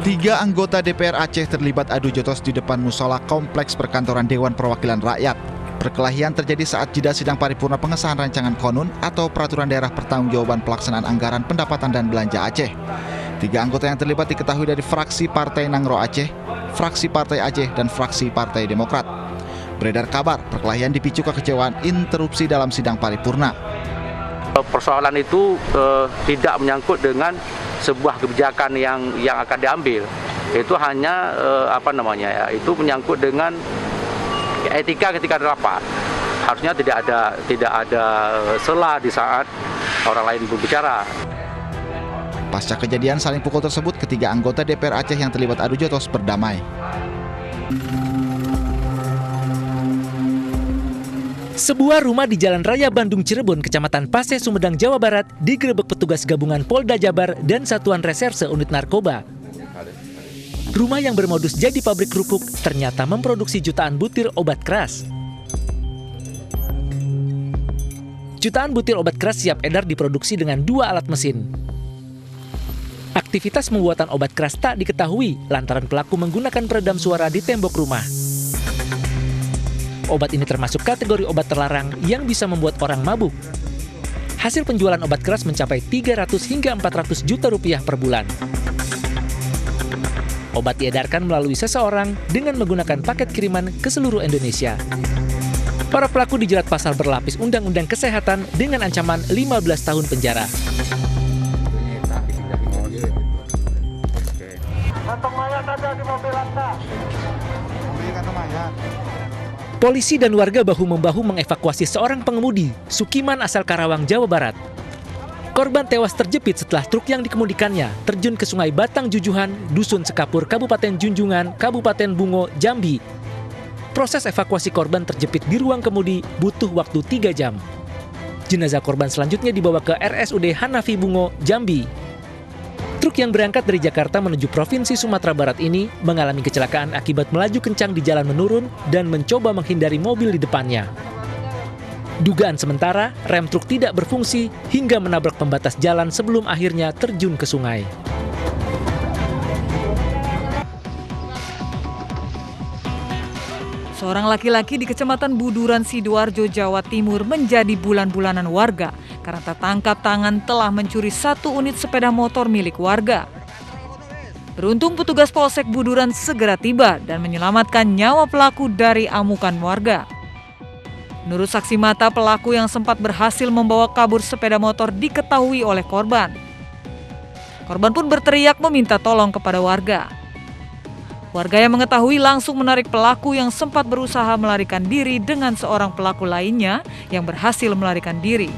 3 anggota DPR Aceh terlibat adu jotos di depan musola kompleks perkantoran Dewan Perwakilan Rakyat. Perkelahian terjadi saat jeda sidang paripurna pengesahan rancangan konun atau peraturan daerah pertanggungjawaban pelaksanaan anggaran pendapatan dan belanja Aceh. 3 anggota yang terlibat diketahui dari fraksi Partai Nangro Aceh, fraksi Partai Aceh, dan fraksi Partai Demokrat. Beredar kabar perkelahian dipicu kekecewaan interupsi dalam sidang paripurna. Persoalan itu tidak menyangkut dengan sebuah kebijakan yang akan diambil. Itu hanya itu menyangkut dengan etika ketika rapat. Harusnya tidak ada celah di saat orang lain berbicara. Pasca kejadian saling pukul tersebut, ketiga anggota DPR Aceh yang terlibat adu jotos berdamai. Sebuah rumah di Jalan Raya Bandung Cirebon, Kecamatan Paseh, Sumedang, Jawa Barat, digerebek petugas gabungan Polda Jabar dan Satuan Reserse Unit Narkoba. Rumah yang bermodus jadi pabrik kerupuk ternyata memproduksi jutaan butir obat keras. Jutaan butir obat keras siap edar diproduksi dengan 2 alat mesin. Aktivitas pembuatan obat keras tak diketahui lantaran pelaku menggunakan peredam suara di tembok rumah. Obat ini termasuk kategori obat terlarang yang bisa membuat orang mabuk. Hasil penjualan obat keras mencapai 300 hingga 400 juta rupiah per bulan. Obat diedarkan melalui seseorang dengan menggunakan paket kiriman ke seluruh Indonesia. Para pelaku dijerat pasal berlapis Undang-Undang Kesehatan dengan ancaman 15 tahun penjara. Kantong mayat ada di mobil Anda. Kantong mayat. Polisi dan warga bahu-membahu mengevakuasi seorang pengemudi, Sukiman asal Karawang, Jawa Barat. Korban tewas terjepit setelah truk yang dikemudikannya terjun ke Sungai Batang Jujuhan, Dusun Sekapur, Kabupaten Junjungan, Kabupaten Bungo, Jambi. Proses evakuasi korban terjepit di ruang kemudi butuh waktu 3 jam. Jenazah korban selanjutnya dibawa ke RSUD Hanafi Bungo, Jambi. Truk yang berangkat dari Jakarta menuju Provinsi Sumatera Barat ini mengalami kecelakaan akibat melaju kencang di jalan menurun dan mencoba menghindari mobil di depannya. Dugaan sementara, rem truk tidak berfungsi hingga menabrak pembatas jalan sebelum akhirnya terjun ke sungai. Seorang laki-laki di Kecamatan Buduran, Sidoarjo, Jawa Timur menjadi bulan-bulanan warga karena tertangkap tangan telah mencuri 1 unit sepeda motor milik warga. Beruntung petugas Polsek Buduran segera tiba dan menyelamatkan nyawa pelaku dari amukan warga. Menurut saksi mata, pelaku yang sempat berhasil membawa kabur sepeda motor diketahui oleh korban. Korban pun berteriak meminta tolong kepada warga. Warga yang mengetahui langsung menarik pelaku yang sempat berusaha melarikan diri dengan seorang pelaku lainnya yang berhasil melarikan diri.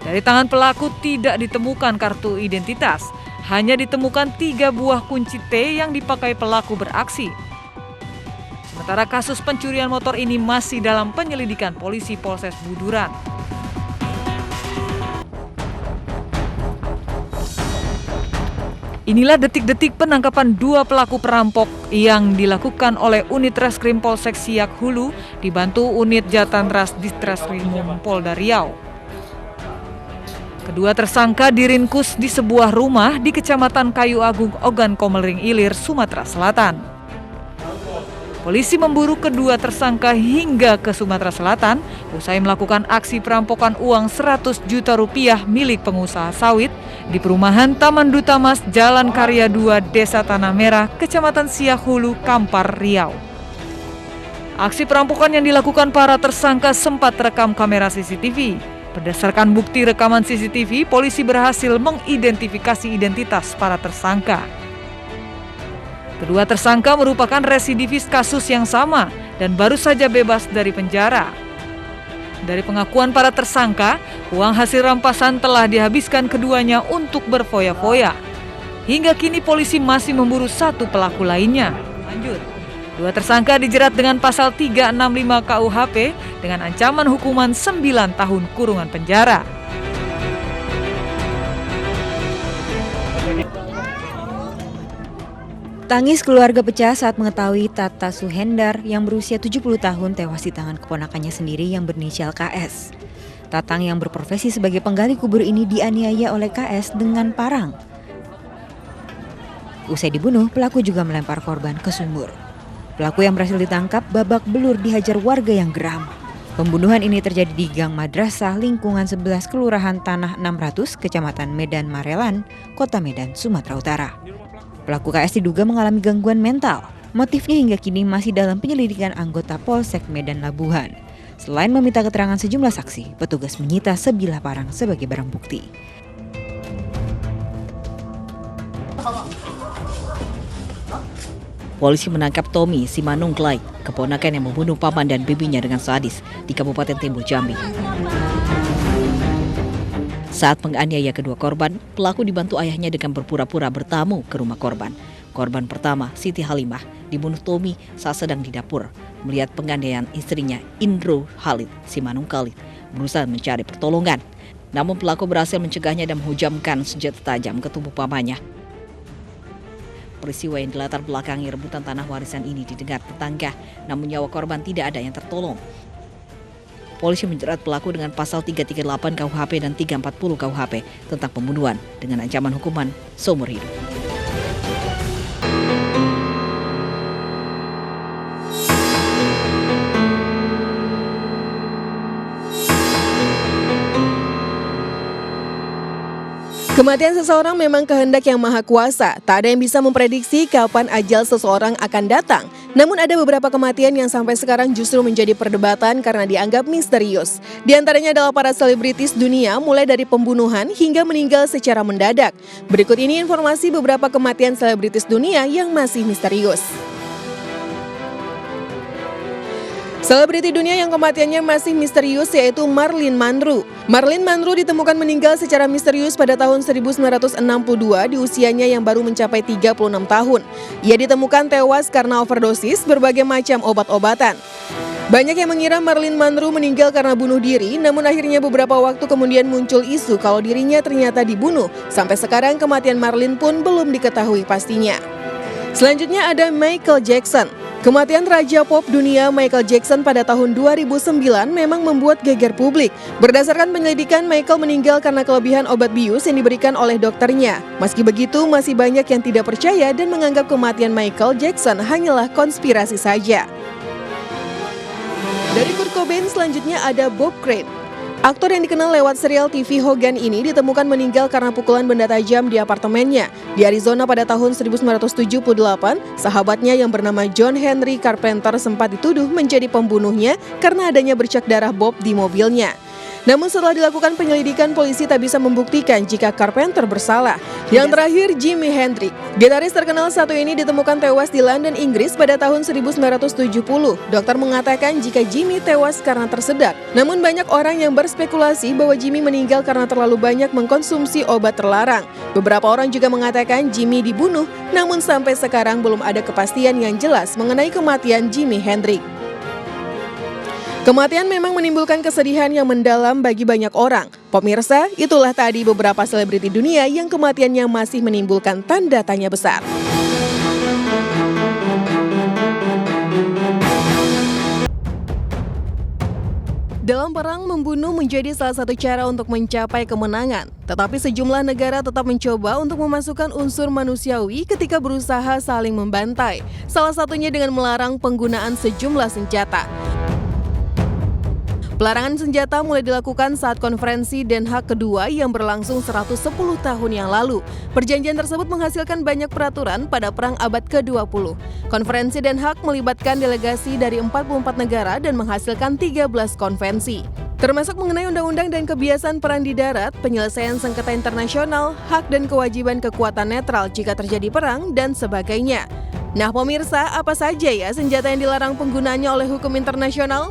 Dari tangan pelaku tidak ditemukan kartu identitas, hanya ditemukan 3 buah kunci T yang dipakai pelaku beraksi. Sementara kasus pencurian motor ini masih dalam penyelidikan polisi Polsek Buduran. Inilah detik-detik penangkapan 2 pelaku perampok yang dilakukan oleh unit Reskrim Polsek Siak Hulu dibantu unit Jatanras Ditreskrimum Polda Riau. Kedua tersangka diringkus di sebuah rumah di Kecamatan Kayu Agung, Ogan Komering Ilir, Sumatera Selatan. Polisi memburu kedua tersangka hingga ke Sumatera Selatan usai melakukan aksi perampokan uang 100 juta rupiah milik pengusaha sawit di perumahan Taman Duta Mas, Jalan Karya 2, Desa Tanah Merah, Kecamatan Siak Hulu, Kampar, Riau. Aksi perampokan yang dilakukan para tersangka sempat terekam kamera CCTV. Berdasarkan bukti rekaman CCTV, polisi berhasil mengidentifikasi identitas para tersangka. Kedua tersangka merupakan residivis kasus yang sama dan baru saja bebas dari penjara. Dari pengakuan para tersangka, uang hasil rampasan telah dihabiskan keduanya untuk berfoya-foya. Hingga kini polisi masih memburu 1 pelaku lainnya. Lanjut, 2 tersangka dijerat dengan pasal 365 KUHP dengan ancaman hukuman 9 tahun kurungan penjara. Tangis keluarga pecah saat mengetahui Tata Suhendar yang berusia 70 tahun tewas di tangan keponakannya sendiri yang berinisial KS. Tatang yang berprofesi sebagai penggali kubur ini dianiaya oleh KS dengan parang. Usai dibunuh, pelaku juga melempar korban ke sumur. Pelaku yang berhasil ditangkap babak belur dihajar warga yang geram. Pembunuhan ini terjadi di Gang Madrasah lingkungan 11 Kelurahan Tanah 600, Kecamatan Medan Marelan, Kota Medan, Sumatera Utara. Pelaku KS diduga mengalami gangguan mental. Motifnya hingga kini masih dalam penyelidikan anggota Polsek Medan Labuhan. Selain meminta keterangan sejumlah saksi, petugas menyita sebilah parang sebagai barang bukti. Polisi menangkap Tommy Simanungklai, keponakan yang membunuh paman dan bibinya dengan sadis di Kabupaten Tembus, Jambi. Saat menganiaya kedua korban, pelaku dibantu ayahnya dengan berpura-pura bertamu ke rumah korban. Korban pertama, Siti Halimah, dibunuh Tommy saat sedang di dapur melihat penganiayaan istrinya Indro Halid Simanungkali berusaha mencari pertolongan. Namun pelaku berhasil mencegahnya dan menghujamkan senjata tajam ke tubuh pamannya. Peristiwa yang dilatar belakangi rebutan tanah warisan ini didengar tetangga, namun nyawa korban tidak ada yang tertolong. Polisi menjerat pelaku dengan pasal 338 KUHP dan 340 KUHP tentang pembunuhan dengan ancaman hukuman seumur hidup. Kematian seseorang memang kehendak yang maha kuasa. Tak ada yang bisa memprediksi kapan ajal seseorang akan datang. Namun ada beberapa kematian yang sampai sekarang justru menjadi perdebatan karena dianggap misterius. Di antaranya adalah para selebritis dunia, mulai dari pembunuhan hingga meninggal secara mendadak. Berikut ini informasi beberapa kematian selebritis dunia yang masih misterius. Selebriti dunia yang kematiannya masih misterius yaitu Marilyn Monroe. Marilyn Monroe ditemukan meninggal secara misterius pada tahun 1962 di usianya yang baru mencapai 36 tahun. Ia ditemukan tewas karena overdosis berbagai macam obat-obatan. Banyak yang mengira Marilyn Monroe meninggal karena bunuh diri, namun akhirnya beberapa waktu kemudian muncul isu kalau dirinya ternyata dibunuh. Sampai sekarang kematian Marilyn pun belum diketahui pastinya. Selanjutnya ada Michael Jackson. Kematian Raja Pop dunia Michael Jackson pada tahun 2009 memang membuat geger publik. Berdasarkan penyelidikan, Michael meninggal karena kelebihan obat bius yang diberikan oleh dokternya. Meski begitu, masih banyak yang tidak percaya dan menganggap kematian Michael Jackson hanyalah konspirasi saja. Dari Kurt Cobain, selanjutnya ada Bob Crane. Aktor yang dikenal lewat serial TV Hogan ini ditemukan meninggal karena pukulan benda tajam di apartemennya. Di Arizona pada tahun 1978, sahabatnya yang bernama John Henry Carpenter sempat dituduh menjadi pembunuhnya karena adanya bercak darah Bob di mobilnya. Namun setelah dilakukan penyelidikan, polisi tak bisa membuktikan jika Carpenter bersalah. Yang terakhir, Jimi Hendrix. Gitaris terkenal satu ini ditemukan tewas di London, Inggris pada tahun 1970. Dokter mengatakan jika Jimi tewas karena tersedak. Namun banyak orang yang berspekulasi bahwa Jimi meninggal karena terlalu banyak mengkonsumsi obat terlarang. Beberapa orang juga mengatakan Jimi dibunuh, namun sampai sekarang belum ada kepastian yang jelas mengenai kematian Jimi Hendrix. Kematian memang menimbulkan kesedihan yang mendalam bagi banyak orang. Pemirsa, itulah tadi beberapa selebriti dunia yang kematiannya masih menimbulkan tanda tanya besar. Dalam perang, membunuh menjadi salah satu cara untuk mencapai kemenangan. Tetapi sejumlah negara tetap mencoba untuk memasukkan unsur manusiawi ketika berusaha saling membantai. Salah satunya dengan melarang penggunaan sejumlah senjata. Pelarangan senjata mulai dilakukan saat konferensi Den Haag kedua yang berlangsung 110 tahun yang lalu. Perjanjian tersebut menghasilkan banyak peraturan pada perang abad ke-20. Konferensi Den Haag melibatkan delegasi dari 44 negara dan menghasilkan 13 konvensi. Termasuk mengenai undang-undang dan kebiasaan perang di darat, penyelesaian sengketa internasional, hak dan kewajiban kekuatan netral jika terjadi perang, dan sebagainya. Nah pemirsa, apa saja ya senjata yang dilarang penggunaannya oleh hukum internasional?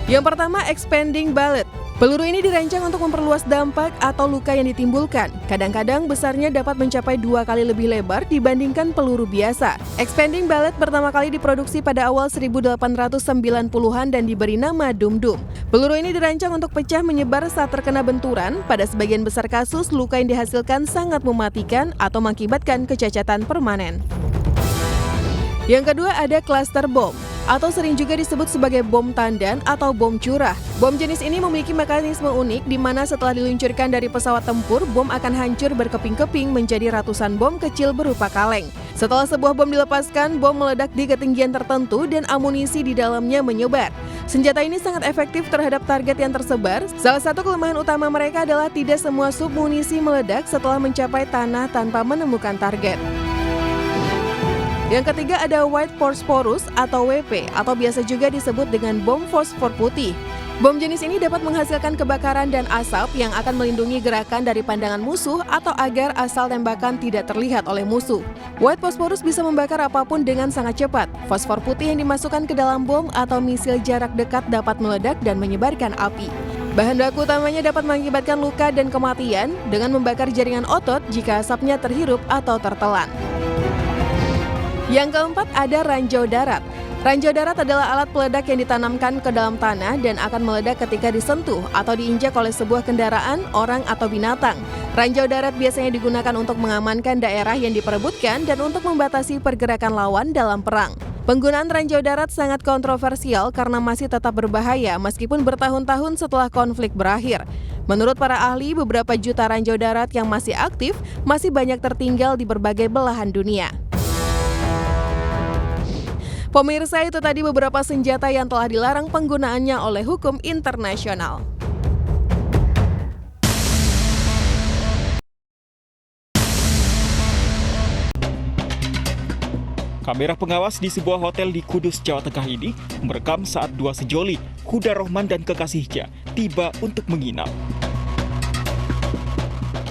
Yang pertama, expanding bullet. Peluru ini dirancang untuk memperluas dampak atau luka yang ditimbulkan. Kadang-kadang besarnya dapat mencapai 2 kali lebih lebar dibandingkan peluru biasa. Expanding bullet pertama kali diproduksi pada awal 1890-an dan diberi nama Dum-Dum. Peluru ini dirancang untuk pecah menyebar saat terkena benturan. Pada sebagian besar kasus, luka yang dihasilkan sangat mematikan atau mengakibatkan kecacatan permanen. Yang kedua ada cluster bomb. atau sering juga disebut sebagai bom tandan atau bom curah. Bom jenis ini memiliki mekanisme unik di mana setelah diluncurkan dari pesawat tempur, bom akan hancur berkeping-keping menjadi ratusan bom kecil berupa kaleng. Setelah sebuah bom dilepaskan, bom meledak di ketinggian tertentu dan amunisi di dalamnya menyebar. Senjata ini sangat efektif terhadap target yang tersebar. Salah satu kelemahan utama mereka adalah tidak semua submunisi meledak setelah mencapai tanah tanpa menemukan target. Yang ketiga ada White Phosphorus atau WP atau biasa juga disebut dengan bom fosfor putih. Bom jenis ini dapat menghasilkan kebakaran dan asap yang akan melindungi gerakan dari pandangan musuh atau agar asal tembakan tidak terlihat oleh musuh. White Phosphorus bisa membakar apapun dengan sangat cepat. Fosfor putih yang dimasukkan ke dalam bom atau misil jarak dekat dapat meledak dan menyebarkan api. Bahan baku utamanya dapat mengakibatkan luka dan kematian dengan membakar jaringan otot jika asapnya terhirup atau tertelan. Yang keempat ada ranjau darat. Ranjau darat adalah alat peledak yang ditanamkan ke dalam tanah dan akan meledak ketika disentuh atau diinjak oleh sebuah kendaraan, orang, atau binatang. Ranjau darat biasanya digunakan untuk mengamankan daerah yang diperebutkan dan untuk membatasi pergerakan lawan dalam perang. Penggunaan ranjau darat sangat kontroversial karena masih tetap berbahaya meskipun bertahun-tahun setelah konflik berakhir. Menurut para ahli, beberapa juta ranjau darat yang masih aktif masih banyak tertinggal di berbagai belahan dunia. Pemirsa, itu tadi beberapa senjata yang telah dilarang penggunaannya oleh hukum internasional. Kamera pengawas di sebuah hotel di Kudus, Jawa Tengah ini merekam saat dua sejoli, Huda Rohman dan kekasihnya, tiba untuk menginap.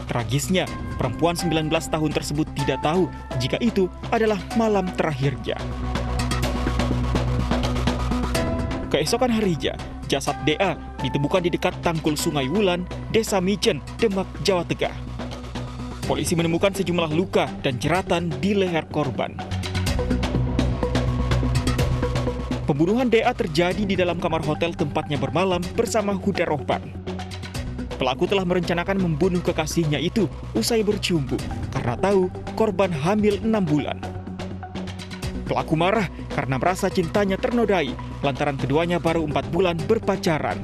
Tragisnya, perempuan 19 tahun tersebut tidak tahu jika itu adalah malam terakhirnya. Keesokan harinya, jasad DA ditemukan di dekat Tangkul Sungai Wulan, Desa Mijen, Demak, Jawa Tengah. Polisi menemukan sejumlah luka dan jeratan di leher korban. Pembunuhan DA terjadi di dalam kamar hotel tempatnya bermalam bersama Huda Rohman. Pelaku telah merencanakan membunuh kekasihnya itu usai bercumbu karena tahu korban hamil 6 bulan. Pelaku marah karena merasa cintanya ternodai lantaran keduanya baru 4 bulan berpacaran.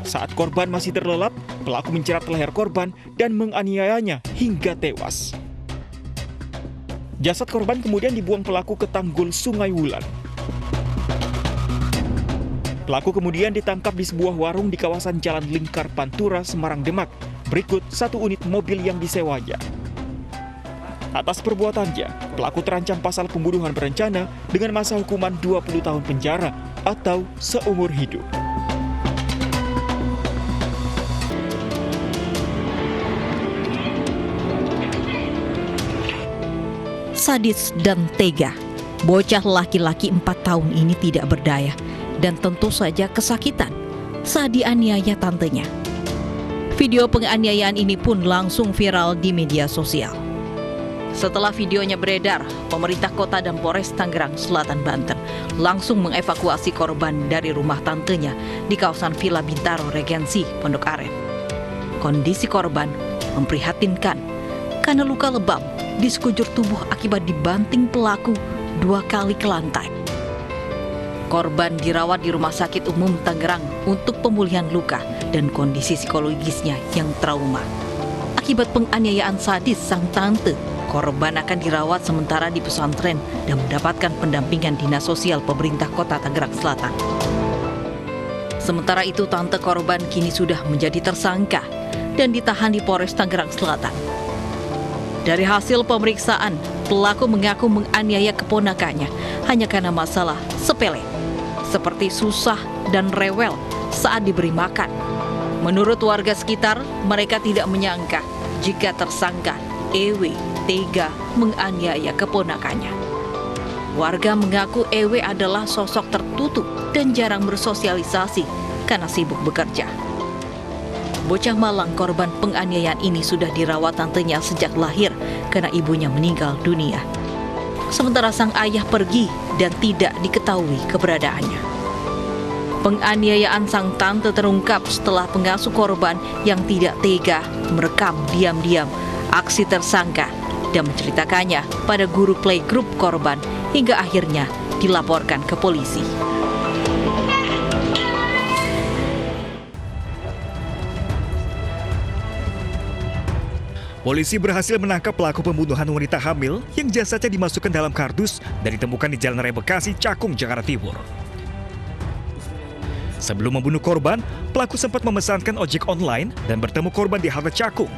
Saat korban masih terlelap, pelaku menjerat leher korban dan menganiayanya hingga tewas. Jasad korban kemudian dibuang pelaku ke tanggul Sungai Wulan. Pelaku kemudian ditangkap di sebuah warung di kawasan Jalan Lingkar Pantura, Semarang, Demak. Berikut 1 unit mobil yang disewanya. Atas perbuatannya, pelaku terancam pasal pembunuhan berencana dengan masa hukuman 20 tahun penjara atau seumur hidup. Sadis dan tega, bocah laki-laki 4 tahun ini tidak berdaya dan tentu saja kesakitan saat dianiaya tantenya. Video penganiayaan ini pun langsung viral di media sosial. Setelah videonya beredar, pemerintah kota dan Polres Tangerang Selatan, Banten langsung mengevakuasi korban dari rumah tantenya di kawasan Villa Bintaro Regensi, Pondok Aren. Kondisi korban memprihatinkan karena luka lebam di sekujur tubuh akibat dibanting pelaku 2 kali ke lantai. Korban dirawat di Rumah Sakit Umum Tangerang untuk pemulihan luka dan kondisi psikologisnya yang trauma. Akibat penganiayaan sadis sang tante, korban akan dirawat sementara di pesantren dan mendapatkan pendampingan Dinas Sosial Pemerintah Kota Tangerang Selatan. Sementara itu, tante korban kini sudah menjadi tersangka dan ditahan di Polres Tangerang Selatan. Dari hasil pemeriksaan, pelaku mengaku menganiaya keponakannya hanya karena masalah sepele, seperti susah dan rewel saat diberi makan. Menurut warga sekitar, mereka tidak menyangka jika tersangka EW tega menganiaya keponakannya. Warga mengaku EW adalah sosok tertutup dan jarang bersosialisasi karena sibuk bekerja. Bocah malang korban penganiayaan ini sudah dirawat tantenya sejak lahir karena ibunya meninggal dunia. Sementara sang ayah pergi dan tidak diketahui keberadaannya. Penganiayaan sang tante terungkap setelah pengasuh korban yang tidak tega merekam diam-diam aksi tersangka dan menceritakannya pada guru playgroup korban hingga akhirnya dilaporkan ke polisi. Polisi berhasil menangkap pelaku pembunuhan wanita hamil yang jasadnya dimasukkan dalam kardus dan ditemukan di Jalan Raya Bekasi, Cakung, Jakarta Timur. Sebelum membunuh korban, pelaku sempat memesankan ojek online dan bertemu korban di halte Cakung.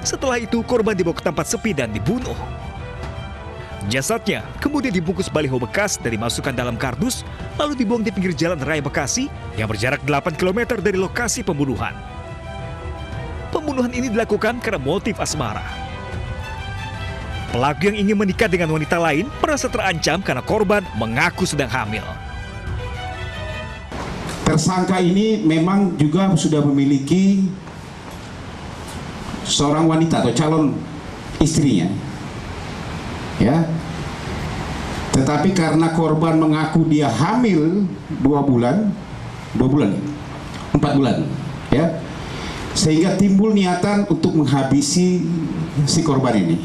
Setelah itu, korban dibawa ke tempat sepi dan dibunuh. Jasadnya kemudian dibungkus baliho bekas dan dimasukkan dalam kardus, lalu dibuang di pinggir Jalan Raya Bekasi yang berjarak 8 km dari lokasi pembunuhan. Pembunuhan ini dilakukan karena motif asmara. Pelaku yang ingin menikah dengan wanita lain merasa terancam karena korban mengaku sedang hamil. Tersangka ini memang juga sudah memiliki seorang wanita atau calon istrinya, ya. Tetapi karena korban mengaku dia hamil 4 bulan, ya. Sehingga timbul niatan untuk menghabisi si korban ini.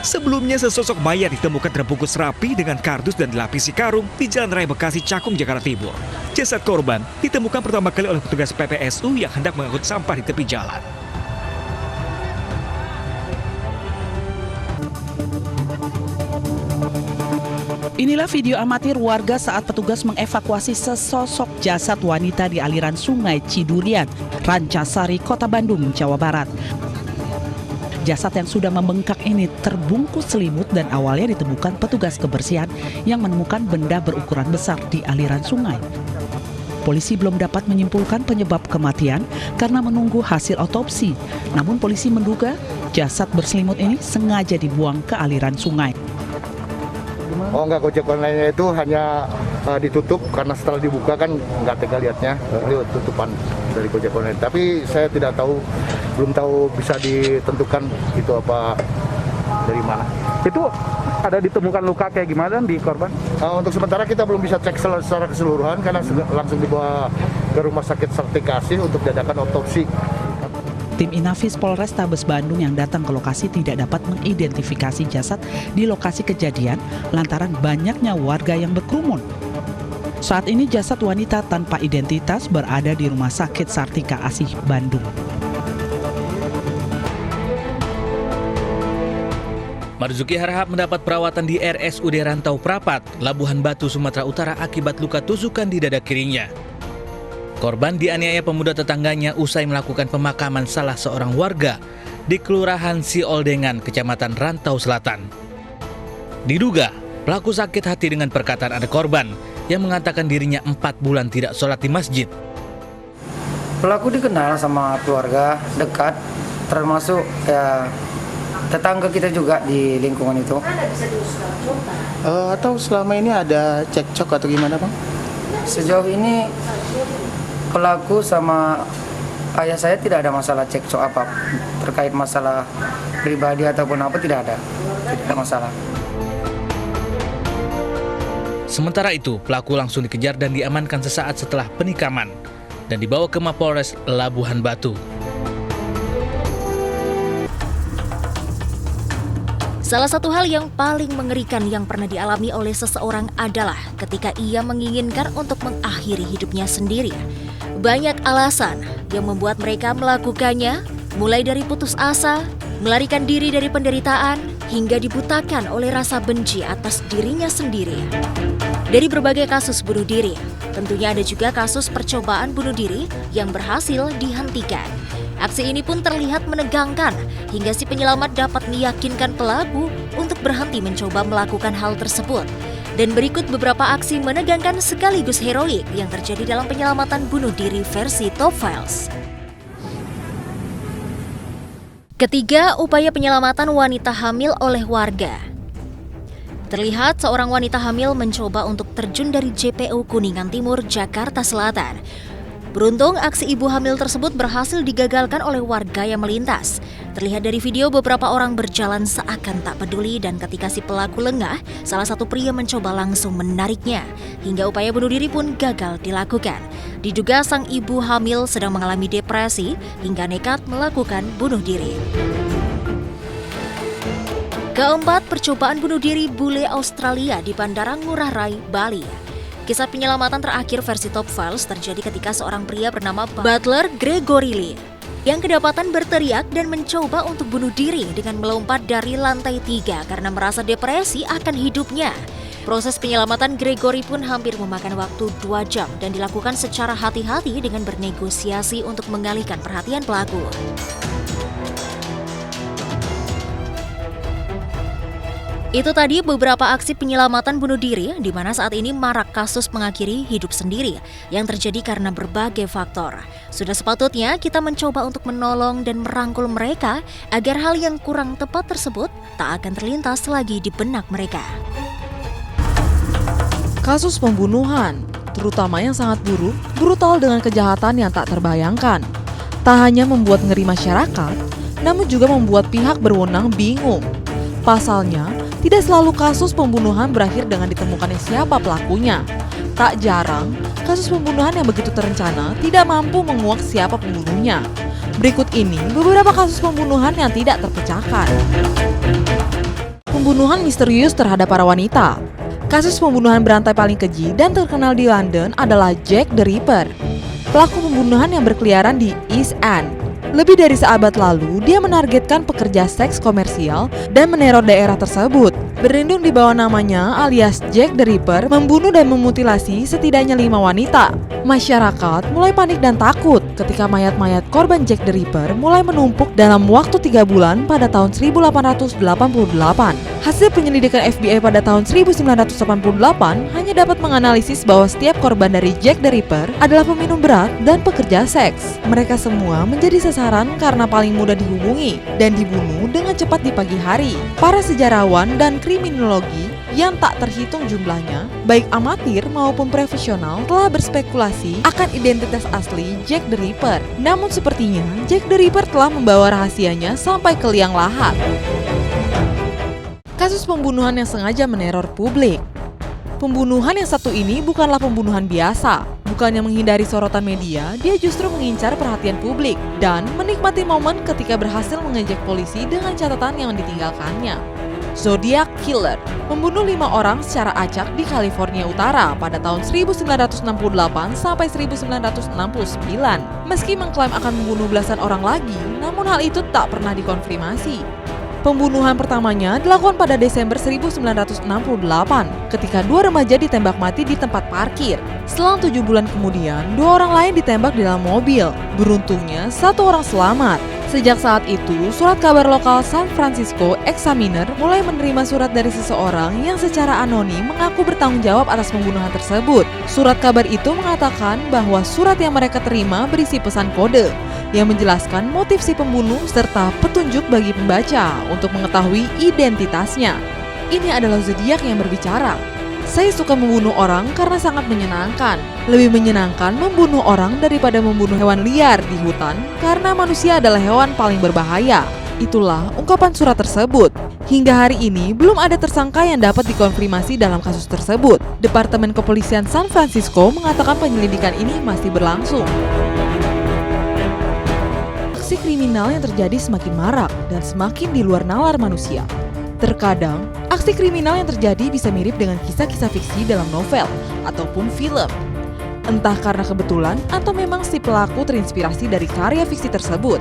Sebelumnya sesosok mayat ditemukan terbungkus rapi dengan kardus dan dilapisi karung di Jalan Raya Bekasi, Cakung, Jakarta Timur. Jasad korban ditemukan pertama kali oleh petugas PPSU yang hendak mengangkut sampah di tepi jalan. Inilah video amatir warga saat petugas mengevakuasi sesosok jasad wanita di aliran Sungai Cidurian, Rancasari, Kota Bandung, Jawa Barat. Jasad yang sudah membengkak ini terbungkus selimut dan awalnya ditemukan petugas kebersihan yang menemukan benda berukuran besar di aliran sungai. Polisi belum dapat menyimpulkan penyebab kematian karena menunggu hasil otopsi. Namun polisi menduga jasad berselimut ini sengaja dibuang ke aliran sungai. Oh enggak, Gojek online-nya itu hanya ditutup karena setelah dibuka kan nggak tega lihatnya, itu tutupan dari Gojek online. Tapi saya belum tahu bisa ditentukan itu apa dari mana. Itu ada ditemukan luka kayak gimana di korban? Untuk sementara kita belum bisa cek secara keseluruhan karena langsung dibawa ke Rumah Sakit Sartika Asih untuk diadakan otopsi. Tim Inafis Polrestabes Bandung yang datang ke lokasi tidak dapat mengidentifikasi jasad di lokasi kejadian lantaran banyaknya warga yang berkerumun. Saat ini jasad wanita tanpa identitas berada di Rumah Sakit Sartika Asih Bandung. Marzuki Harahap mendapat perawatan di RSUD Rantau Prapat, Labuhan Batu, Sumatera Utara akibat luka tusukan di dada kirinya. Korban dianiaya pemuda tetangganya usai melakukan pemakaman salah seorang warga di Kelurahan Sioldengan, Kecamatan Rantau Selatan. Diduga, pelaku sakit hati dengan perkataan adik korban yang mengatakan dirinya 4 bulan tidak sholat di masjid. Pelaku dikenal sama keluarga dekat, termasuk tetangga kita juga di lingkungan itu. Atau selama ini ada cekcok atau gimana, Bang? Sejauh ini pelaku sama ayah saya tidak ada masalah cekcok apa terkait masalah pribadi ataupun apa, tidak ada masalah. Sementara itu, pelaku langsung dikejar dan diamankan sesaat setelah penikaman dan dibawa ke Mapolres Labuhan Batu. Salah satu hal yang paling mengerikan yang pernah dialami oleh seseorang adalah ketika ia menginginkan untuk mengakhiri hidupnya sendiri. Banyak alasan yang membuat mereka melakukannya, mulai dari putus asa, melarikan diri dari penderitaan, hingga dibutakan oleh rasa benci atas dirinya sendiri. Dari berbagai kasus bunuh diri, tentunya ada juga kasus percobaan bunuh diri yang berhasil dihentikan. Aksi ini pun terlihat menegangkan hingga si penyelamat dapat meyakinkan pelaku untuk berhenti mencoba melakukan hal tersebut. Dan berikut beberapa aksi menegangkan sekaligus heroik yang terjadi dalam penyelamatan bunuh diri versi Top Files. Ketiga, upaya penyelamatan wanita hamil oleh warga. Terlihat seorang wanita hamil mencoba untuk terjun dari JPU Kuningan Timur, Jakarta Selatan. Beruntung, aksi ibu hamil tersebut berhasil digagalkan oleh warga yang melintas. Terlihat dari video beberapa orang berjalan seakan tak peduli dan ketika si pelaku lengah, salah satu pria mencoba langsung menariknya. Hingga upaya bunuh diri pun gagal dilakukan. Diduga sang ibu hamil sedang mengalami depresi hingga nekat melakukan bunuh diri. Keempat, percobaan bunuh diri bule Australia di Bandara Ngurah Rai, Bali. Kisah penyelamatan terakhir versi Top Files terjadi ketika seorang pria bernama Butler Gregory Lee yang kedapatan berteriak dan mencoba untuk bunuh diri dengan melompat dari lantai 3 karena merasa depresi akan hidupnya. Proses penyelamatan Gregory pun hampir memakan waktu 2 jam dan dilakukan secara hati-hati dengan bernegosiasi untuk mengalihkan perhatian pelaku. Itu tadi beberapa aksi penyelamatan bunuh diri di mana saat ini marak kasus mengakhiri hidup sendiri yang terjadi karena berbagai faktor. Sudah sepatutnya kita mencoba untuk menolong dan merangkul mereka agar hal yang kurang tepat tersebut tak akan terlintas lagi di benak mereka. Kasus pembunuhan, terutama yang sangat buruk, brutal dengan kejahatan yang tak terbayangkan. Tak hanya membuat ngeri masyarakat, namun juga membuat pihak berwenang bingung. Pasalnya, tidak selalu kasus pembunuhan berakhir dengan ditemukannya siapa pelakunya. Tak jarang, kasus pembunuhan yang begitu terencana tidak mampu menguak siapa pembunuhnya. Berikut ini beberapa kasus pembunuhan yang tidak terpecahkan. Pembunuhan misterius terhadap para wanita. Kasus pembunuhan berantai paling keji dan terkenal di London adalah Jack the Ripper. Pelaku pembunuhan yang berkeliaran di East End. Lebih dari seabad lalu, dia menargetkan pekerja seks komersial dan meneror daerah tersebut. Berlindung di bawah namanya alias Jack the Ripper, membunuh dan memutilasi setidaknya 5 wanita. Masyarakat mulai panik dan takut ketika mayat-mayat korban Jack the Ripper mulai menumpuk dalam waktu 3 bulan pada tahun 1888. Hasil penyelidikan FBI pada tahun 1988 hanya dapat menganalisis bahwa setiap korban dari Jack the Ripper adalah peminum berat dan pekerja seks. Mereka semua menjadi sasaran karena paling mudah dihubungi dan dibunuh dengan cepat di pagi hari. Para sejarawan dan kriminologi yang tak terhitung jumlahnya, baik amatir maupun profesional, telah berspekulasi akan identitas asli Jack the Ripper. Namun sepertinya Jack the Ripper telah membawa rahasianya sampai ke liang lahat. Kasus pembunuhan yang sengaja meneror publik. Pembunuhan yang satu ini bukanlah pembunuhan biasa. Bukannya menghindari sorotan media, dia justru mengincar perhatian publik dan menikmati momen ketika berhasil mengejek polisi dengan catatan yang ditinggalkannya. Zodiac Killer membunuh 5 orang secara acak di California Utara pada tahun 1968 sampai 1969. Meski mengklaim akan membunuh belasan orang lagi, namun hal itu tak pernah dikonfirmasi. Pembunuhan pertamanya dilakukan pada Desember 1968 ketika 2 remaja ditembak mati di tempat parkir. Selang 7 bulan kemudian, 2 orang lain ditembak di dalam mobil. Beruntungnya, 1 orang selamat. Sejak saat itu, surat kabar lokal San Francisco Examiner mulai menerima surat dari seseorang yang secara anonim mengaku bertanggung jawab atas pembunuhan tersebut. Surat kabar itu mengatakan bahwa surat yang mereka terima berisi pesan kode yang menjelaskan motif si pembunuh serta petunjuk bagi pembaca untuk mengetahui identitasnya. Ini adalah zodiak yang berbicara. Saya suka membunuh orang karena sangat menyenangkan. Lebih menyenangkan membunuh orang daripada membunuh hewan liar di hutan karena manusia adalah hewan paling berbahaya. Itulah ungkapan surat tersebut. Hingga hari ini belum ada tersangka yang dapat dikonfirmasi dalam kasus tersebut. Departemen Kepolisian San Francisco mengatakan penyelidikan ini masih berlangsung. Aksi kriminal yang terjadi semakin marak dan semakin di luar nalar manusia. Terkadang, aksi kriminal yang terjadi bisa mirip dengan kisah-kisah fiksi dalam novel ataupun film. Entah karena kebetulan atau memang si pelaku terinspirasi dari karya fiksi tersebut.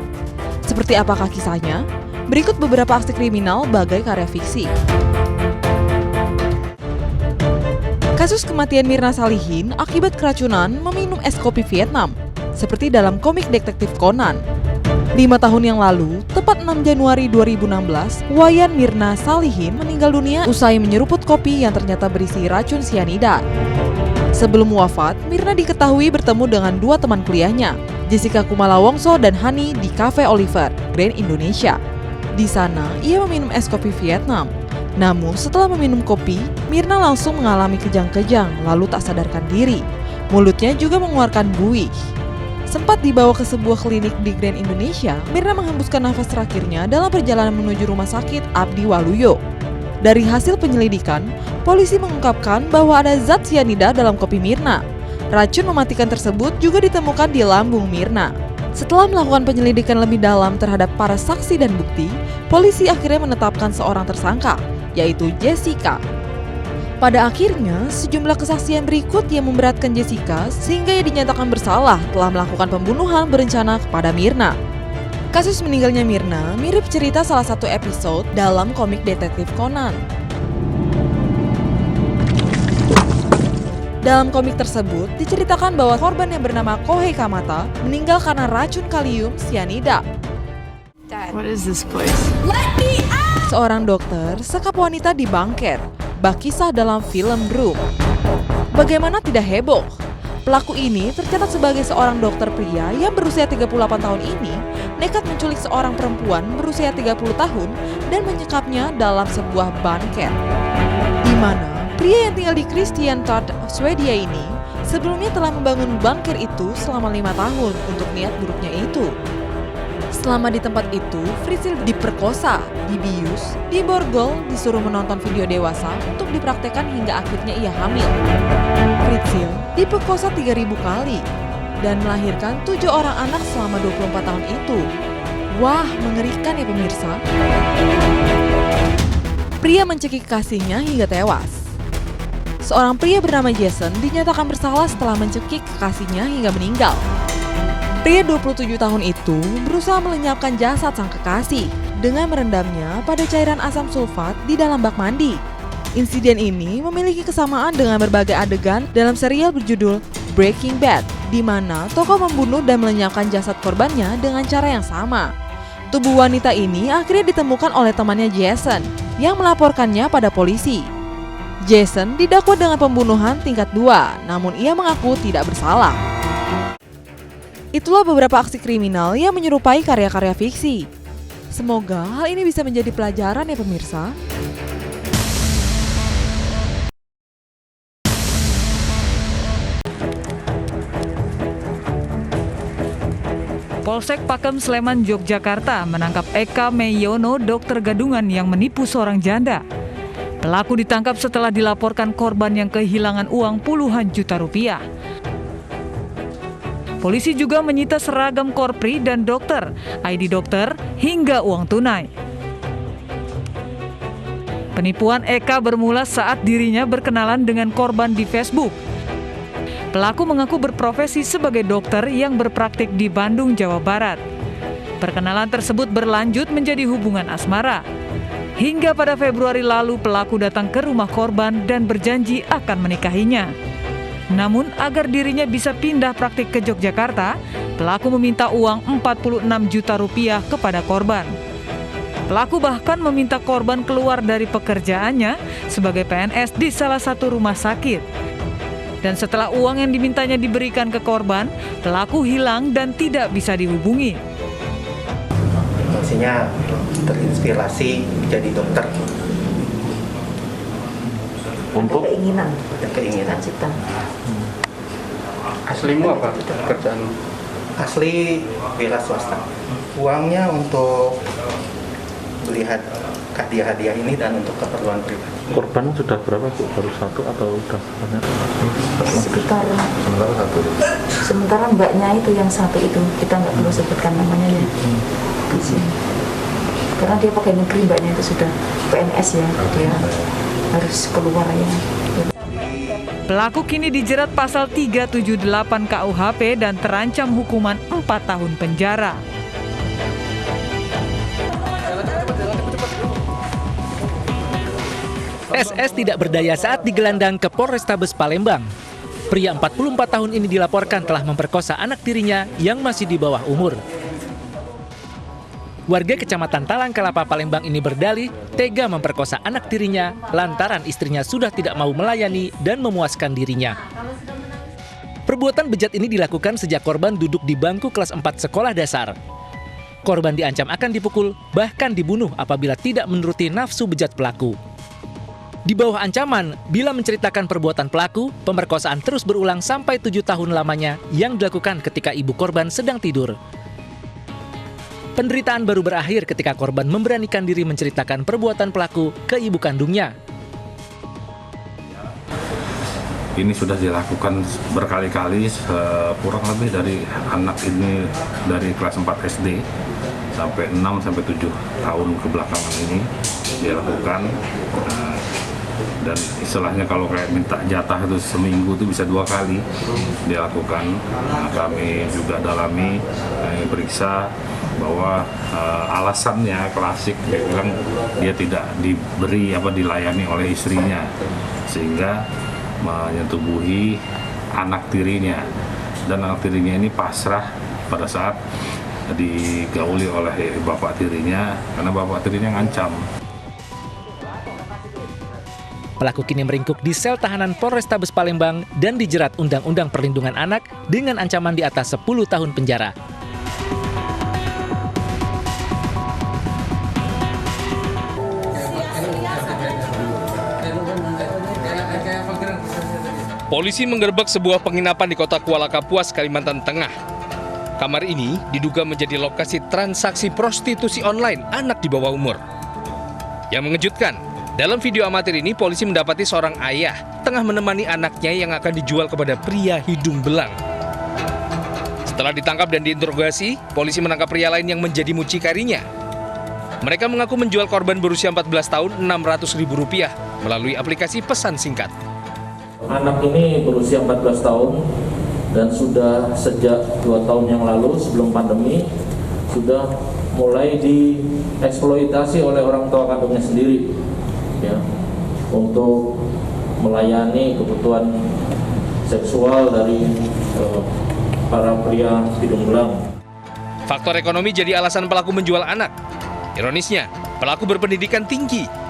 Seperti apakah kisahnya? Berikut beberapa aksi kriminal bagai karya fiksi. Kasus kematian Mirna Salihin akibat keracunan meminum es kopi Vietnam, seperti dalam komik detektif Conan. 5 tahun yang lalu, tepat 6 Januari 2016, Wayan Mirna Salihin meninggal dunia usai menyeruput kopi yang ternyata berisi racun sianida. Sebelum wafat, Mirna diketahui bertemu dengan 2 teman kuliahnya, Jessica Kumala Wongso dan Hani di Cafe Oliver, Grand Indonesia. Di sana, ia meminum es kopi Vietnam. Namun, setelah meminum kopi, Mirna langsung mengalami kejang-kejang lalu tak sadarkan diri. Mulutnya juga mengeluarkan buih. Sempat dibawa ke sebuah klinik di Grand Indonesia, Mirna menghembuskan nafas terakhirnya dalam perjalanan menuju rumah sakit Abdi Waluyo. Dari hasil penyelidikan, polisi mengungkapkan bahwa ada zat sianida dalam kopi Mirna. Racun mematikan tersebut juga ditemukan di lambung Mirna. Setelah melakukan penyelidikan lebih dalam terhadap para saksi dan bukti, polisi akhirnya menetapkan seorang tersangka, yaitu Jessica. Pada akhirnya, sejumlah kesaksian berikut yang memberatkan Jessica sehingga ia dinyatakan bersalah telah melakukan pembunuhan berencana kepada Mirna. Kasus meninggalnya Mirna mirip cerita salah satu episode dalam komik detektif Conan. Dalam komik tersebut, diceritakan bahwa korban yang bernama Kohei Kamata meninggal karena racun kalium sianida. What is this place? Seorang dokter sekap wanita dibangker, bak kisah dalam film Room. Bagaimana tidak heboh? Pelaku ini tercatat sebagai seorang dokter pria yang berusia 38 tahun ini nekat menculik seorang perempuan berusia 30 tahun dan menyekapnya dalam sebuah bunker. Di mana pria yang tinggal di Kristianstad, Swedia ini sebelumnya telah membangun bunker itu selama 5 tahun untuk niat buruknya itu. Selama di tempat itu, Fritzl diperkosa, dibius, diborgol, disuruh menonton video dewasa untuk dipraktekkan hingga akhirnya ia hamil. Fritzl diperkosa 3.000 kali dan melahirkan 7 orang anak selama 24 tahun itu. Wah, mengerikan ya pemirsa. Pria mencekik kasihnya hingga tewas. Seorang pria bernama Jason dinyatakan bersalah setelah mencekik kekasihnya hingga meninggal. Pria 27 tahun itu berusaha melenyapkan jasad sang kekasih dengan merendamnya pada cairan asam sulfat di dalam bak mandi. Insiden ini memiliki kesamaan dengan berbagai adegan dalam serial berjudul Breaking Bad, di mana tokoh membunuh dan melenyapkan jasad korbannya dengan cara yang sama. Tubuh wanita ini akhirnya ditemukan oleh temannya Jason yang melaporkannya pada polisi. Jason didakwa dengan pembunuhan tingkat 2, namun ia mengaku tidak bersalah. Itulah beberapa aksi kriminal yang menyerupai karya-karya fiksi. Semoga hal ini bisa menjadi pelajaran ya pemirsa. Polsek Pakem Sleman, Yogyakarta menangkap Eka Meyono, dokter gadungan yang menipu seorang janda. Pelaku ditangkap setelah dilaporkan korban yang kehilangan uang puluhan juta rupiah. Polisi juga menyita seragam korpri dan dokter, ID dokter, hingga uang tunai. Penipuan Eka bermula saat dirinya berkenalan dengan korban di Facebook. Pelaku mengaku berprofesi sebagai dokter yang berpraktik di Bandung, Jawa Barat. Perkenalan tersebut berlanjut menjadi hubungan asmara. Hingga pada Februari lalu pelaku datang ke rumah korban dan berjanji akan menikahinya. Namun agar dirinya bisa pindah praktik ke Yogyakarta, pelaku meminta uang 46 juta rupiah kepada korban. Pelaku bahkan meminta korban keluar dari pekerjaannya sebagai PNS di salah satu rumah sakit. Dan setelah uang yang dimintanya diberikan ke korban, pelaku hilang dan tidak bisa dihubungi. Maksudnya terinspirasi jadi dokter. Untuk keinginan cita. Aslimu apa pekerjaan? Asli wira swasta. Uangnya untuk beli hadiah-hadiah ini dan untuk keperluan pribadi. Korban sudah berapa Bu? Baru satu atau sudah banyak? Sekitar sementara satu. Sementara mbaknya itu yang satu itu kita nggak perlu sebutkan namanya ya. Karena dia pakai negeri, mbaknya itu sudah PNS ya, dia harus keluar ya. Pelaku kini dijerat pasal 378 KUHP dan terancam hukuman 4 tahun penjara. SS tidak berdaya saat digelandang ke Polrestabes Palembang. Pria 44 tahun ini dilaporkan telah memperkosa anak tirinya yang masih di bawah umur. Warga Kecamatan Talangkalapa, Palembang ini berdalih tega memperkosa anak tirinya lantaran istrinya sudah tidak mau melayani dan memuaskan dirinya. Perbuatan bejat ini dilakukan sejak korban duduk di bangku kelas 4 sekolah dasar. Korban diancam akan dipukul, bahkan dibunuh apabila tidak menuruti nafsu bejat pelaku. Di bawah ancaman, bila menceritakan perbuatan pelaku, pemerkosaan terus berulang sampai 7 tahun lamanya yang dilakukan ketika ibu korban sedang tidur. Penderitaan baru berakhir ketika korban memberanikan diri menceritakan perbuatan pelaku ke ibu kandungnya. Ini sudah dilakukan berkali-kali, kurang lebih dari anak ini dari kelas 4 SD sampai 6 sampai 7 tahun kebelakangan ini dilakukan. Dan istilahnya kalau kayak minta jatah itu seminggu itu bisa 2 kali dilakukan. Kami juga dalami, periksa bahwa alasannya klasik, dia bilang dia tidak dilayani oleh istrinya sehingga menyetubuhi anak tirinya, dan anak tirinya ini pasrah pada saat digauli oleh bapak tirinya karena bapak tirinya ngancam. Pelaku kini meringkuk di sel tahanan Polrestabes Palembang dan dijerat Undang-Undang Perlindungan Anak dengan ancaman di atas 10 tahun penjara. Polisi menggerebek sebuah penginapan di kota Kuala Kapuas, Kalimantan Tengah. Kamar ini diduga menjadi lokasi transaksi prostitusi online anak di bawah umur. Yang mengejutkan, dalam video amatir ini polisi mendapati seorang ayah tengah menemani anaknya yang akan dijual kepada pria hidung belang. Setelah ditangkap dan diinterogasi, polisi menangkap pria lain yang menjadi mucikarinya. Mereka mengaku menjual korban berusia 14 tahun Rp600.000 melalui aplikasi pesan singkat. Anak ini berusia 14 tahun dan sudah sejak 2 tahun yang lalu sebelum pandemi sudah mulai dieksploitasi oleh orang tua kandungnya sendiri, ya, untuk melayani kebutuhan seksual dari para pria hidung belang. Faktor ekonomi jadi alasan pelaku menjual anak. Ironisnya, pelaku berpendidikan tinggi.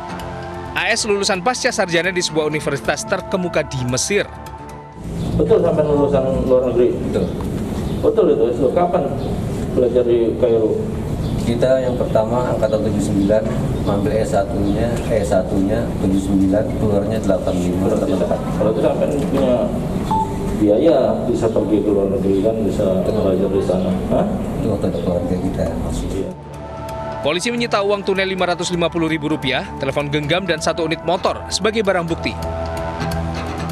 AS lulusan pasca sarjana di sebuah universitas terkemuka di Mesir. Betul, sampai lulusan luar negeri? Betul. Betul itu. Kapan belajar di Kairo? Kita yang pertama angkatan 79, ambil S1-nya 79, keluarnya 85. Kalau itu sampai punya biaya bisa pergi ke luar negeri kan, bisa belajar di sana. Hah? Itu waktu ada keluarga kita maksudnya. Polisi menyita uang tunai Rp550.000, telepon genggam dan 1 unit motor sebagai barang bukti.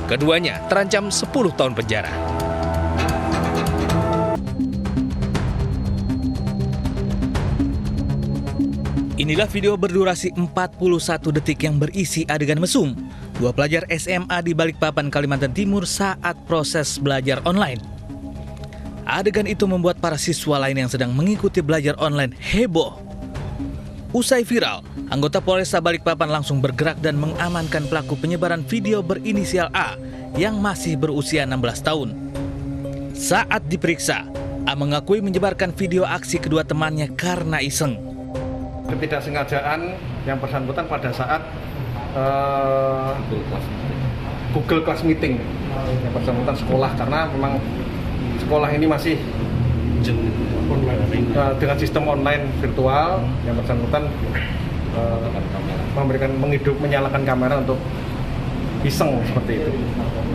Keduanya terancam 10 tahun penjara. Inilah video berdurasi 41 detik yang berisi adegan mesum 2 pelajar SMA di Balikpapan, Kalimantan Timur saat proses belajar online. Adegan itu membuat para siswa lain yang sedang mengikuti belajar online heboh. Usai viral, anggota Polresta Balikpapan langsung bergerak dan mengamankan pelaku penyebaran video berinisial A yang masih berusia 16 tahun. Saat diperiksa, A mengakui menyebarkan video aksi kedua temannya karena iseng. Ketidaksengajaan yang bersangkutan pada saat Google Class Meeting yang bersangkutan sekolah, karena memang sekolah ini masih dengan sistem online virtual, yang bersangkutan menyalakan kamera untuk iseng seperti itu.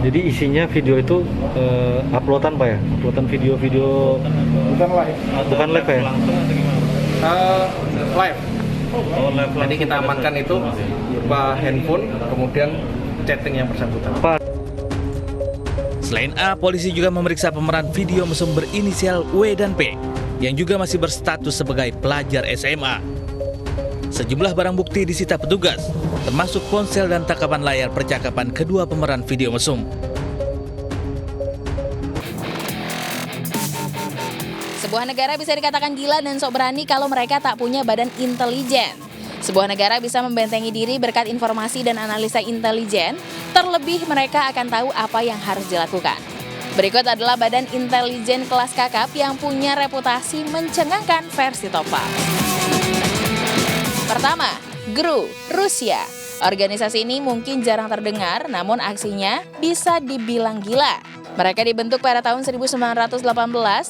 Jadi isinya video itu uploadan Pak ya? Uploadan video-video bukan live. Bukan live ya? Live. Jadi kita amankan itu berupa handphone, kemudian chatting yang bersangkutan. Selain A, polisi juga memeriksa pemeran video mesum berinisial W dan P yang juga masih berstatus sebagai pelajar SMA. Sejumlah barang bukti disita petugas, termasuk ponsel dan tangkapan layar percakapan kedua pemeran video mesum. Sebuah negara bisa dikatakan gila dan sok berani kalau mereka tak punya badan intelijen. Sebuah negara bisa membentengi diri berkat informasi dan analisa intelijen, terlebih mereka akan tahu apa yang harus dilakukan. Berikut adalah badan intelijen kelas kakap yang punya reputasi mencengangkan versi top 5. Pertama, GRU, Rusia. Organisasi ini mungkin jarang terdengar, namun aksinya bisa dibilang gila. Mereka dibentuk pada tahun 1918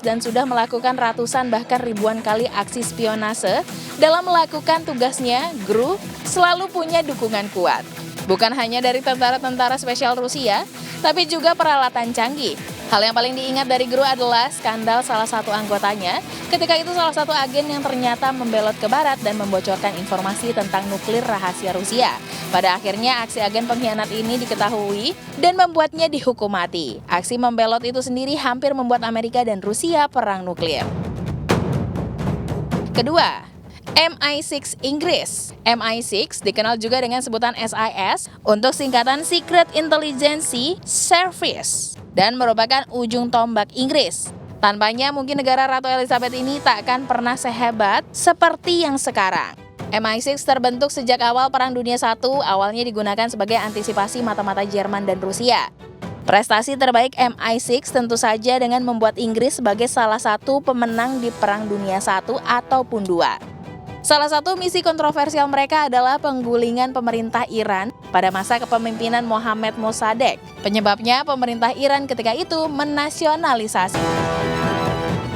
dan sudah melakukan ratusan bahkan ribuan kali aksi spionase. Dalam melakukan tugasnya, GRU selalu punya dukungan kuat. Bukan hanya dari tentara-tentara spesial Rusia, tapi juga peralatan canggih. Hal yang paling diingat dari GRU adalah skandal salah satu anggotanya. Ketika itu salah satu agen yang ternyata membelot ke barat dan membocorkan informasi tentang nuklir rahasia Rusia. Pada akhirnya aksi agen pengkhianat ini diketahui dan membuatnya dihukum mati. Aksi membelot itu sendiri hampir membuat Amerika dan Rusia perang nuklir. Kedua, MI6 Inggris. MI6 dikenal juga dengan sebutan SIS untuk singkatan Secret Intelligence Service dan merupakan ujung tombak Inggris. Tanpanya mungkin negara Ratu Elizabeth ini tak akan pernah sehebat seperti yang sekarang. MI6 terbentuk sejak awal Perang Dunia I, awalnya digunakan sebagai antisipasi mata-mata Jerman dan Rusia. Prestasi terbaik MI6 tentu saja dengan membuat Inggris sebagai salah satu pemenang di Perang Dunia I ataupun II. Salah satu misi kontroversial mereka adalah penggulingan pemerintah Iran pada masa kepemimpinan Mohammad Mossadegh. Penyebabnya pemerintah Iran ketika itu menasionalisasi.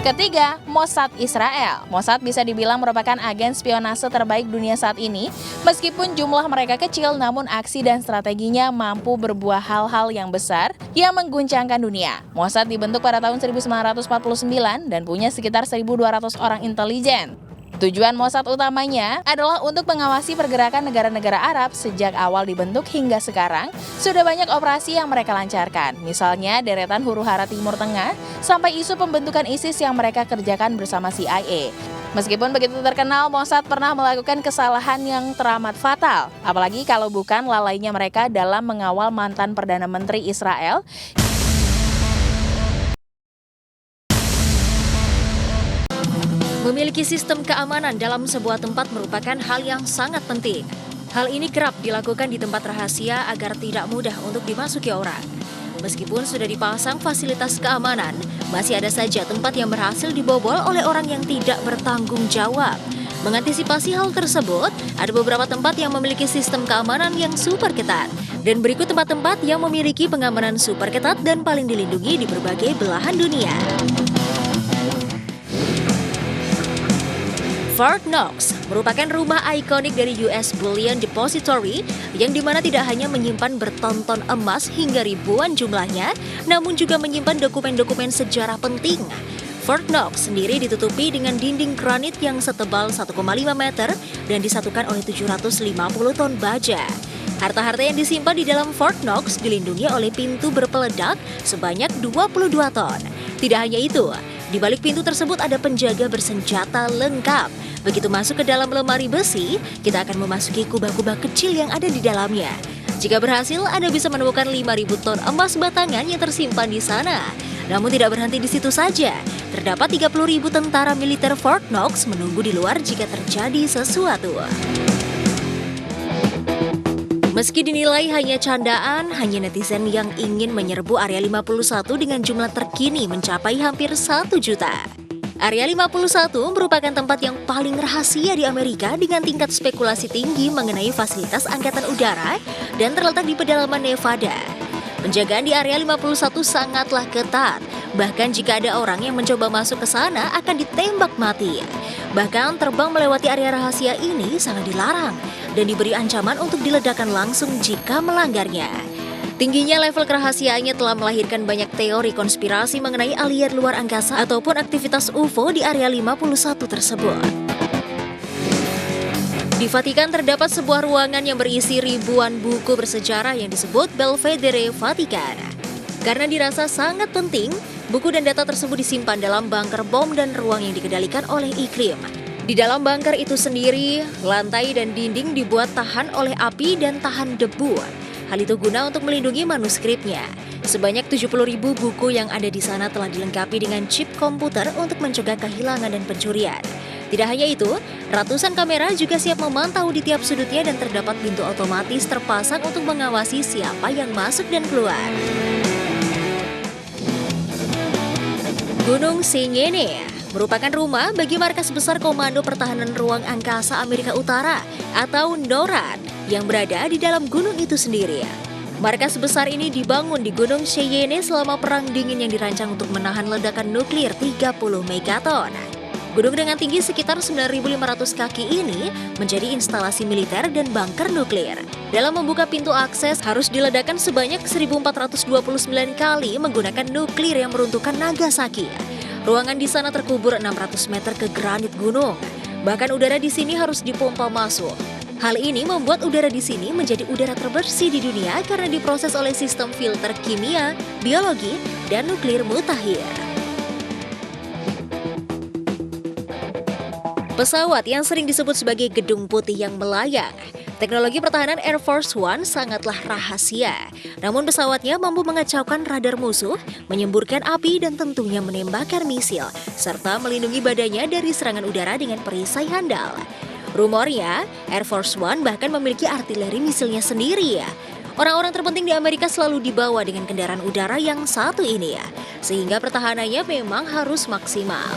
Ketiga, Mossad Israel. Mossad bisa dibilang merupakan agen spionase terbaik dunia saat ini. Meskipun jumlah mereka kecil, namun aksi dan strateginya mampu berbuah hal-hal yang besar yang mengguncangkan dunia. Mossad dibentuk pada tahun 1949 dan punya sekitar 1.200 orang intelijen. Tujuan Mossad utamanya adalah untuk mengawasi pergerakan negara-negara Arab. Sejak awal dibentuk hingga sekarang, sudah banyak operasi yang mereka lancarkan. Misalnya deretan huru-hara Timur Tengah, sampai isu pembentukan ISIS yang mereka kerjakan bersama CIA. Meskipun begitu terkenal, Mossad pernah melakukan kesalahan yang teramat fatal. Apalagi kalau bukan lalainya mereka dalam mengawal mantan Perdana Menteri Israel, memiliki sistem keamanan dalam sebuah tempat merupakan hal yang sangat penting. Hal ini kerap dilakukan di tempat rahasia agar tidak mudah untuk dimasuki orang. Meskipun sudah dipasang fasilitas keamanan, masih ada saja tempat yang berhasil dibobol oleh orang yang tidak bertanggung jawab. Mengantisipasi hal tersebut, ada beberapa tempat yang memiliki sistem keamanan yang super ketat. Dan berikut tempat-tempat yang memiliki pengamanan super ketat dan paling dilindungi di berbagai belahan dunia. Fort Knox merupakan rumah ikonik dari US Bullion Depository yang dimana tidak hanya menyimpan bertonton emas hingga ribuan jumlahnya, namun juga menyimpan dokumen-dokumen sejarah penting. Fort Knox sendiri ditutupi dengan dinding granit yang setebal 1,5 meter dan disatukan oleh 750 ton baja. Harta-harta yang disimpan di dalam Fort Knox dilindungi oleh pintu berpeledak sebanyak 22 ton. Tidak hanya itu, di balik pintu tersebut ada penjaga bersenjata lengkap. Begitu masuk ke dalam lemari besi, kita akan memasuki kubah-kubah kecil yang ada di dalamnya. Jika berhasil, Anda bisa menemukan 5.000 ton emas batangan yang tersimpan di sana. Namun tidak berhenti di situ saja. Terdapat 30.000 tentara militer Fort Knox menunggu di luar jika terjadi sesuatu. Meski dinilai hanya candaan, hanya netizen yang ingin menyerbu Area 51 dengan jumlah terkini mencapai hampir 1 juta. Area 51 merupakan tempat yang paling rahasia di Amerika dengan tingkat spekulasi tinggi mengenai fasilitas angkatan udara dan terletak di pedalaman Nevada. Penjagaan di Area 51 sangatlah ketat, bahkan jika ada orang yang mencoba masuk ke sana akan ditembak mati. Bahkan terbang melewati area rahasia ini sangat dilarang dan diberi ancaman untuk diledakkan langsung jika melanggarnya. Tingginya level kerahasiaannya telah melahirkan banyak teori konspirasi mengenai alien luar angkasa ataupun aktivitas UFO di Area 51 tersebut. Di Vatikan terdapat sebuah ruangan yang berisi ribuan buku bersejarah yang disebut Belvedere Vatikan. Karena dirasa sangat penting, buku dan data tersebut disimpan dalam bunker bom dan ruang yang dikendalikan oleh iklim. Di dalam bunker itu sendiri, lantai dan dinding dibuat tahan oleh api dan tahan debu. Hal itu guna untuk melindungi manuskripnya. Sebanyak 70.000 buku yang ada di sana telah dilengkapi dengan chip komputer untuk mencegah kehilangan dan pencurian. Tidak hanya itu, ratusan kamera juga siap memantau di tiap sudutnya dan terdapat pintu otomatis terpasang untuk mengawasi siapa yang masuk dan keluar. Gunung Senyene merupakan rumah bagi markas besar Komando Pertahanan Ruang Angkasa Amerika Utara atau NORAD yang berada di dalam gunung itu sendiri. Markas besar ini dibangun di Gunung Cheyenne selama Perang Dingin yang dirancang untuk menahan ledakan nuklir 30 megaton. Gedung dengan tinggi sekitar 9.500 kaki ini menjadi instalasi militer dan bunker nuklir. Dalam membuka pintu akses harus diledakkan sebanyak 1.429 kali menggunakan nuklir yang meruntuhkan Nagasaki. Ruangan di sana terkubur 600 meter ke granit gunung. Bahkan udara di sini harus dipompa masuk. Hal ini membuat udara di sini menjadi udara terbersih di dunia karena diproses oleh sistem filter kimia, biologi, dan nuklir mutakhir. Pesawat yang sering disebut sebagai gedung putih yang melayang. Teknologi pertahanan Air Force One sangatlah rahasia. Namun pesawatnya mampu mengacaukan radar musuh, menyemburkan api dan tentunya menembakkan misil, serta melindungi badannya dari serangan udara dengan perisai handal. Rumornya, Air Force One bahkan memiliki artileri misilnya sendiri ya. Orang-orang terpenting di Amerika selalu dibawa dengan kendaraan udara yang satu ini ya. Sehingga pertahanannya memang harus maksimal.